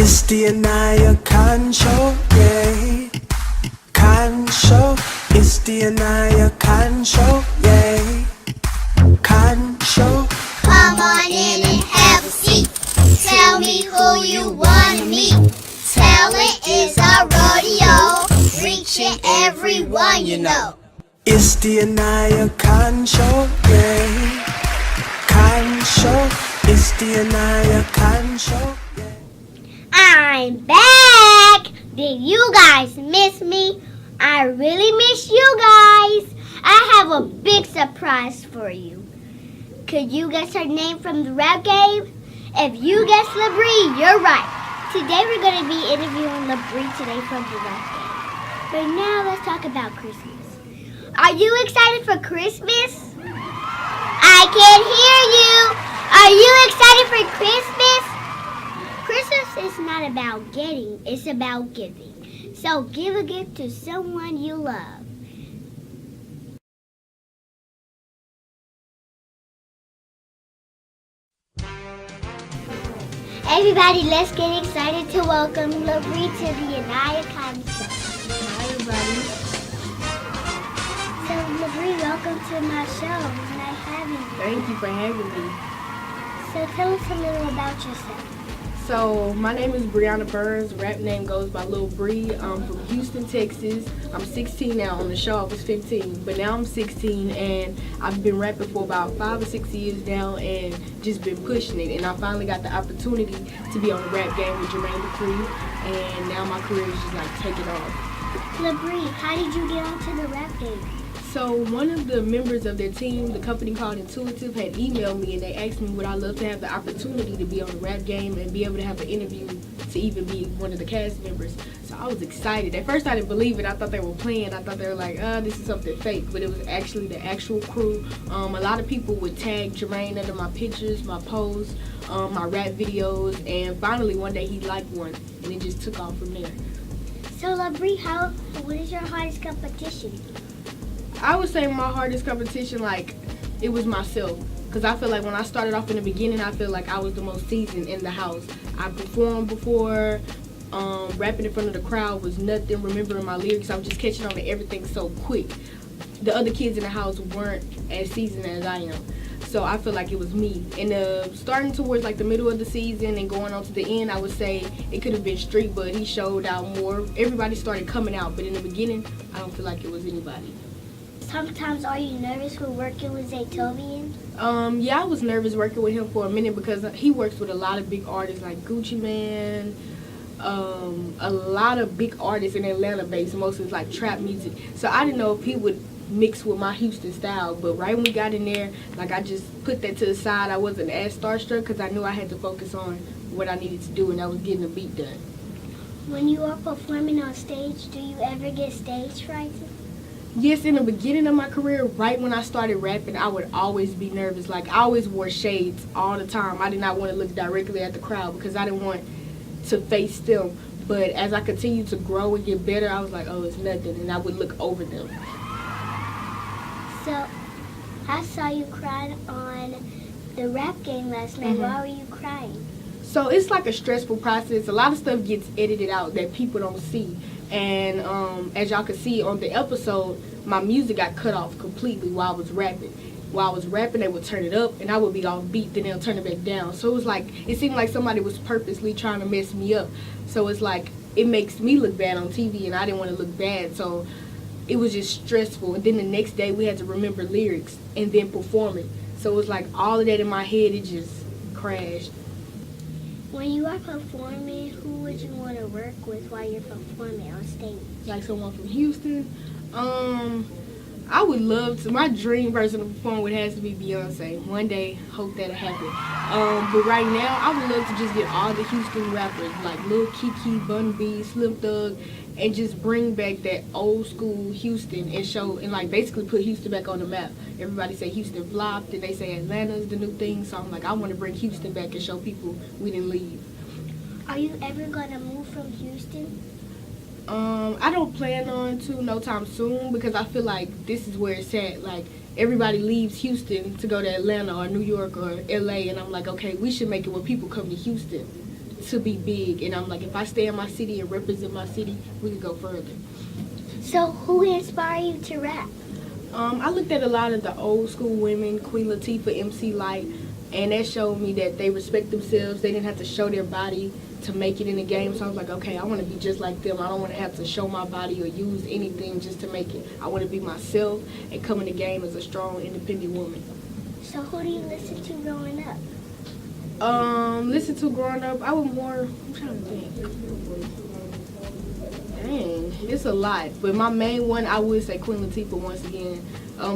It's the Aniyah Khan Show, yeah. Khan Show. It's the Aniyah Khan Show, yeah. Khan Show. Come on in and have a seat. Tell me who you wanna meet. Talent is our rodeo, reaching everyone you know. It's the Aniyah Khan Show, yeah. Khan Show. It's the Aniyah Khan Show, yeah. I'm back! Did you guys miss me? I really miss you guys. I have a big surprise for you. Could you guess her name from the rap game? If you guess LaBrie, you're right. Today we're going to be interviewing LaBrie today from the rap game. But now let's talk about Christmas. Are you excited for Christmas? I can't hear you. Are you excited for Christmas? Christmas is not about getting, it's about giving. So give a gift to someone you love. Everybody, let's get excited to welcome LaBrie to the Aniyah Khan Show. Hi, everybody. So LaBrie, welcome to my show. It's nice having you. Thank you for having me. So tell us a little about yourself. So, my name is Brianna Burns. Rap name goes by Lil Bree. I'm from Houston, Texas. I'm 16 now. On the show, I was 15, but now I'm 16, and I've been rapping for about 5 or 6 years now, and just been pushing it. And I finally got the opportunity to be on the rap game with Jermaine Dupri, and now my career is just like taking off. LaBrie, how did you get onto the rap game? So one of the members of their team, the company called Intuitive, had emailed me and they asked me would I love to have the opportunity to be on the rap game and be able to have an interview to even be one of the cast members. So I was excited. At first I didn't believe it. I thought they were playing. I thought they were like, this is something fake. But it was actually the actual crew. A lot of people would tag Jermaine under my pictures, my posts, my rap videos, and finally one day he liked one and it just took off from there. So LaBrie, what is your hardest competition? I would say my hardest competition, like, it was myself. Because I feel like when I started off in the beginning, I feel like I was the most seasoned in the house. I performed before, rapping in front of the crowd was nothing, remembering my lyrics. I was just catching on to everything so quick. The other kids in the house weren't as seasoned as I am. So I feel like it was me. And starting towards like the middle of the season and going on to the end, I would say it could have been Street, but he showed out more. Everybody started coming out, but in the beginning, I don't feel like it was anybody. Sometimes are you nervous with working with Zaytovian? Yeah, I was nervous working with him for a minute because he works with a lot of big artists like Gucci Mane, a lot of big artists in Atlanta based, mostly like trap music. So I didn't know if he would mix with my Houston style, but right when we got in there, like I just put that to the side. I wasn't as starstruck because I knew I had to focus on what I needed to do, and that was getting the beat done. When you are performing on stage, do you ever get stage fright? Yes, in the beginning of my career, right when I started rapping, I would always be nervous. Like, I always wore shades all the time. I did not want to look directly at the crowd because I didn't want to face them. But as I continued to grow and get better, I was like, oh, it's nothing. And I would look over them. So, I saw you crying on the rap game last night. Mm-hmm. Why were you crying? So, it's like a stressful process. A lot of stuff gets edited out that people don't see. And as y'all can see on the episode, my music got cut off completely while I was rapping. While I was rapping, they would turn it up, and I would be off beat, then they'll turn it back down. So it was like, it seemed like somebody was purposely trying to mess me up. So it's like, it makes me look bad on TV, and I didn't want to look bad. So it was just stressful. And then the next day, we had to remember lyrics and then perform it. So it was like all of that in my head, it just crashed. When you are performing, who would you want to work with while you're performing on stage? Like someone from Houston. I would love to. My dream person to perform with has to be Beyonce. One day, hope that'll happen. But right now, I would love to just get all the Houston rappers like Lil Kiki, Bun B, Slim Thug, and just bring back that old school Houston and show and like basically put Houston back on the map. Everybody say Houston flopped, and they say Atlanta's the new thing. So I'm like, I want to bring Houston back and show people we didn't leave. Are you ever gonna move from Houston? I don't plan on to no time soon because I feel like this is where it's at. Like, everybody leaves Houston to go to Atlanta or New York or LA, and I'm like, okay, we should make it where people come to Houston to be big. And I'm like, if I stay in my city and represent my city, we could go further. So who inspired you to rap? I looked at a lot of the old school women, Queen Latifah, MC Light, and that showed me that they respect themselves. They didn't have to show their body to make it in the game. So I was like, okay, I want to be just like them. I don't want to have to show my body or use anything just to make it. I want to be myself and come in the game as a strong, independent woman. So who do you listen to growing up? Listen to growing up, I was more, I'm trying to think. Dang, it's a lot. But my main one, I would say Queen Latifah once again,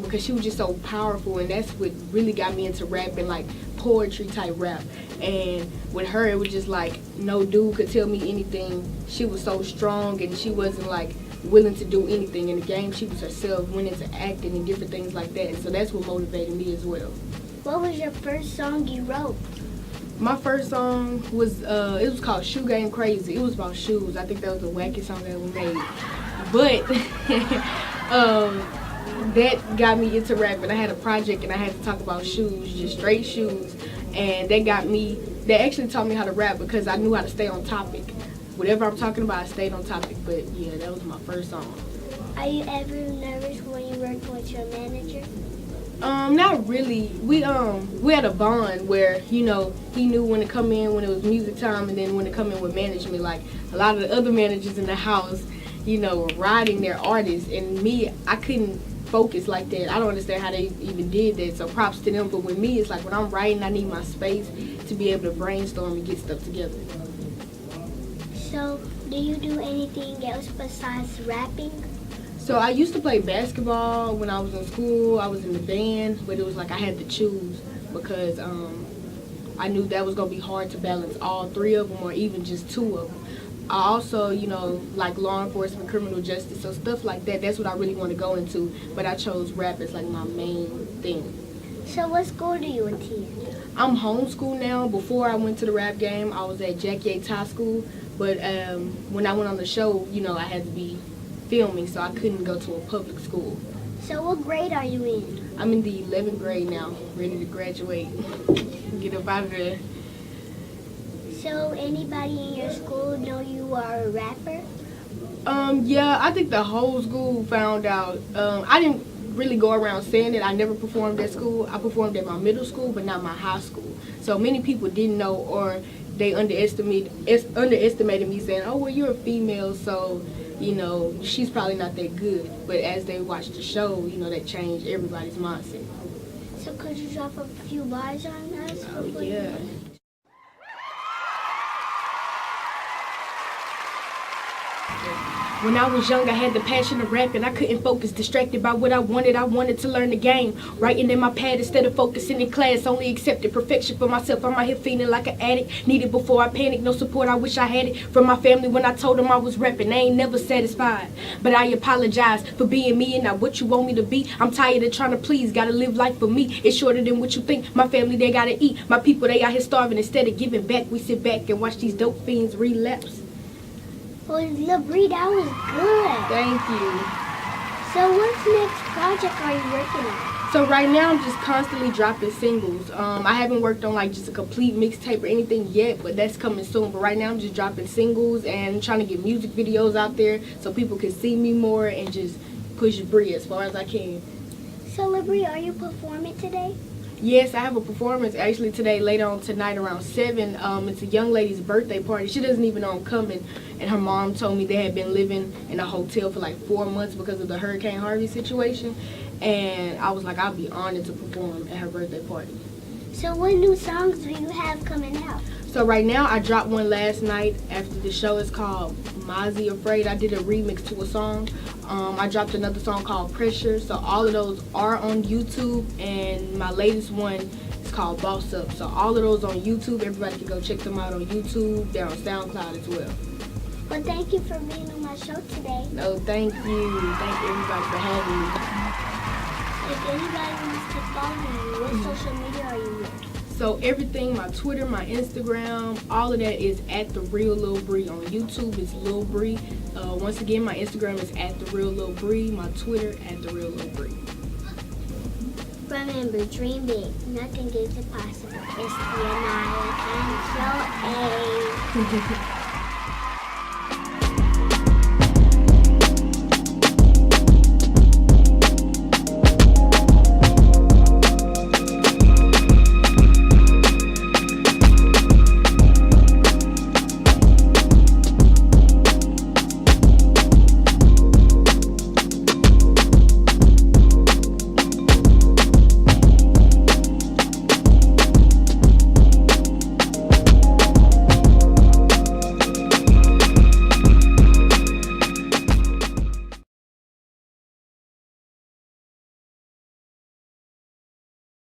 because she was just so powerful, and that's what really got me into rapping, like poetry type rap. And with her, it was just like no dude could tell me anything. She was so strong, and she wasn't like willing to do anything in the game. She was herself, went into acting and different things like that. And so that's what motivated me as well. What was your first song you wrote? My first song was, it was called Shoe Game Crazy. It was about shoes. I think that was the wackest song that ever made. But that got me into rapping. I had a project and I had to talk about shoes, just straight shoes. And that actually taught me how to rap because I knew how to stay on topic. Whatever I'm talking about, I stayed on topic. But yeah, that was my first song. Are you ever nervous when you work with your manager? Not really. We had a bond where, you know, he knew when to come in when it was music time and then when to come in with management. Like a lot of the other managers in the house, you know, were riding their artists, and me, I couldn't focus like that. I don't understand how they even did that, so props to them. But with me, it's like when I'm writing, I need my space to be able to brainstorm and get stuff together. So, do you do anything else besides rapping? So I used to play basketball when I was in school. I was in the band, but it was like I had to choose because I knew that was going to be hard to balance all three of them or even just two of them. I also, you know, like law enforcement, criminal justice, so stuff like that. That's what I really want to go into, but I chose rap as like my main thing. So what school do you attend? I'm homeschooled now. Before I went to the rap game, I was at Jack Yates High School, but when I went on the show, you know, I had to be filming, so I couldn't go to a public school. So what grade are you in? I'm in the 11th grade now, ready to graduate, get up out of there. So anybody in your school know you are a rapper? Yeah, I think the whole school found out. I didn't really go around saying it. I never performed at school. I performed at my middle school, but not my high school. So many people didn't know, or they underestimated me, saying, oh, well, you're a female, so, you know, she's probably not that good. But as they watched the show, you know, that changed everybody's mindset. So could you drop a few bars on us? Oh, yeah. When I was young, I had the passion of rapping. I couldn't focus, distracted by what I wanted to learn the game. Writing in my pad instead of focusing in class. Only accepted perfection for myself. I'm out here feeling like an addict. Needed before I panic. No support, I wish I had it from my family when I told them I was rapping. They ain't never satisfied. But I apologize for being me and not what you want me to be. I'm tired of trying to please. Gotta live life for me. It's shorter than what you think. My family, they gotta eat. My people, they out here starving. Instead of giving back, we sit back and watch these dope fiends relapse. Well, LaBrie, that was good. Thank you. So what's next project are you working on? So right now I'm just constantly dropping singles. I haven't worked on like just a complete mixtape or anything yet, but that's coming soon. But right now I'm just dropping singles and trying to get music videos out there so people can see me more and just push Bree as far as I can. So LaBrie, are you performing today? Yes, I have a performance actually today, later on tonight around 7. It's a young lady's birthday party. She doesn't even know I'm coming. And her mom told me they had been living in a hotel for like 4 months because of the Hurricane Harvey situation. And I was like, I'll be honored to perform at her birthday party. So what new songs do you have coming out? So right now, I dropped one last night after the show. It's called Mozzie Afraid. I did a remix to a song. I dropped another song called Pressure. So all of those are on YouTube. And my latest one is called Boss Up. So all of those on YouTube. Everybody can go check them out on YouTube. They're on SoundCloud as well. Well, thank you for being on my show today. No, thank you. Thank everybody for having me. If anybody wants to follow you, what social media are you with? So everything, my Twitter, my Instagram, all of that is at The Real Lil Bree. On YouTube, it's Lil Bree. Once again, my Instagram is at The Real Lil Bree. My Twitter, at The Real Lil Bree. Remember, dream big. Nothing is impossible. It's the Aniyah Show.